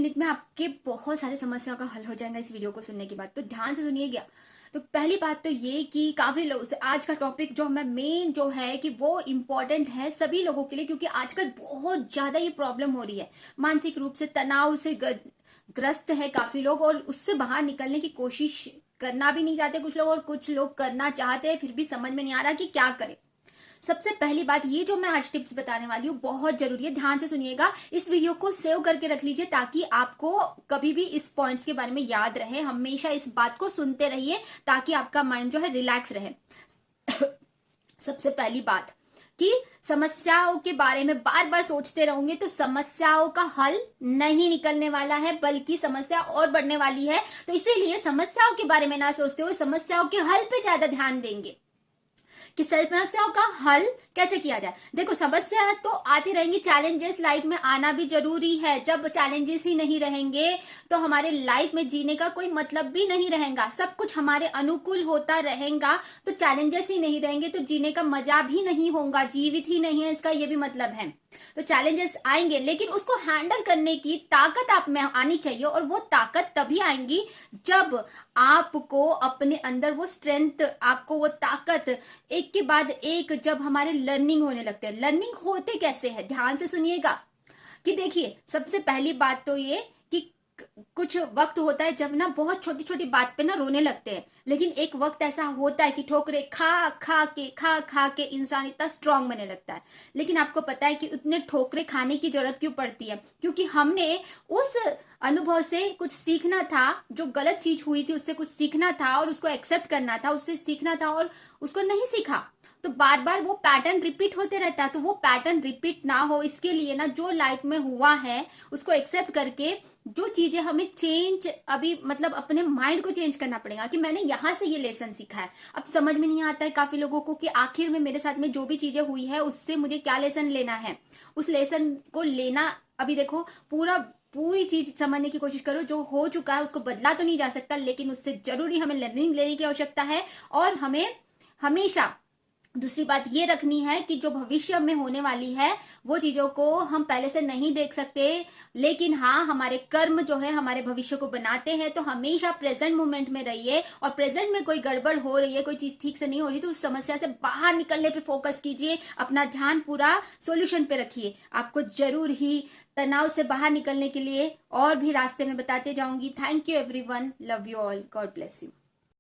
Minute में आपके बहुत सारे समस्याओं का हल हो जाएगा इस वीडियो को सुनने के बाद। तो ध्यान से सुनिएगा। तो पहली बात तो ये कि काफी लोग से आज का टॉपिक जो मैं मेन जो है कि वो इम्पोर्टेंट है सभी लोगों के लिए, क्योंकि आजकल बहुत ज्यादा ये प्रॉब्लम हो रही है। मानसिक रूप से तनाव से ग्रस्त है काफी लोग, और उससे बाहर निकलने की कोशिश करना भी नहीं चाहते कुछ लोग, और कुछ लोग करना चाहते हैं फिर भी समझ में नहीं आ रहा कि क्या करें। सबसे पहली बात, ये जो मैं आज टिप्स बताने वाली हूँ बहुत जरूरी है, ध्यान से सुनिएगा। इस वीडियो को सेव करके रख लीजिए ताकि आपको कभी भी इस पॉइंट्स के बारे में याद रहे। हमेशा इस बात को सुनते रहिए ताकि आपका माइंड जो है रिलैक्स रहे। सबसे पहली बात कि समस्याओं के बारे में बार बार सोचते रहोगे तो समस्याओं का हल नहीं निकलने वाला है, बल्कि समस्या और बढ़ने वाली है। तो इसीलिए समस्याओं के बारे में ना सोचते हुए समस्याओं के हल पे ज्यादा ध्यान देंगे कि समस्याओं का हल कैसे किया जाए। देखो, समस्या तो आती रहेंगी, चैलेंजेस लाइफ में आना भी जरूरी है। जब चैलेंजेस ही नहीं रहेंगे तो हमारे लाइफ में जीने का कोई मतलब भी नहीं रहेगा। सब कुछ हमारे अनुकूल होता रहेगा तो चैलेंजेस ही नहीं रहेंगे तो जीने का मजा भी नहीं होगा, जीवित ही नहीं है, इसका ये भी मतलब है। तो चैलेंजेस आएंगे लेकिन उसको हैंडल करने की ताकत आप में आनी चाहिए, और वो ताकत तभी आएंगी जब आपको अपने अंदर वो स्ट्रेंथ, आपको वो ताकत एक के बाद एक, जब हमारे लर्निंग होने लगते हैं। लर्निंग होते कैसे है, ध्यान से सुनिएगा। कि देखिए, सबसे पहली बात तो ये कि कुछ वक्त होता है जब ना बहुत छोटी छोटी बात पे ना रोने लगते हैं, लेकिन एक वक्त ऐसा होता है कि ठोकरे खा खा के इंसान इतना स्ट्रांग बनने लगता है। लेकिन आपको पता है कि उतने ठोकरे खाने की जरूरत क्यों पड़ती है? क्योंकि हमने उस अनुभव से कुछ सीखना था, जो गलत चीज हुई थी उससे कुछ सीखना था और उसको एक्सेप्ट करना था, उससे सीखना था, और उसको नहीं सीखा तो बार बार वो पैटर्न रिपीट होते रहता है। तो वो पैटर्न रिपीट ना हो इसके लिए ना, जो लाइफ में हुआ है उसको एक्सेप्ट करके जो चीजें हमें चेंज, अभी मतलब अपने माइंड को चेंज करना पड़ेगा कि मैंने यहाँ से ये लेसन सीखा है। अब समझ में नहीं आता है काफी लोगों को कि आखिर में मेरे साथ में जो भी चीजें हुई है उससे मुझे क्या लेसन लेना है। उस लेसन को लेना, अभी देखो, पूरी चीज समझने की कोशिश करो। जो हो चुका है उसको बदला तो नहीं जा सकता, लेकिन उससे जरूरी हमें लर्निंग लेने की आवश्यकता है। और हमें हमेशा दूसरी बात ये रखनी है कि जो भविष्य में होने वाली है वो चीजों को हम पहले से नहीं देख सकते, लेकिन हाँ, हमारे कर्म जो है हमारे भविष्य को बनाते हैं। तो हमेशा प्रेजेंट मोमेंट में रहिए, और प्रेजेंट में कोई गड़बड़ हो रही है, कोई चीज ठीक से नहीं हो रही, तो उस समस्या से बाहर निकलने पे फोकस कीजिए। अपना ध्यान पूरा सॉल्यूशन पे रखिए। आपको जरूर ही तनाव से बाहर निकलने के लिए और भी रास्ते में बताते जाऊंगी। Thank you everyone, love you all, God bless you.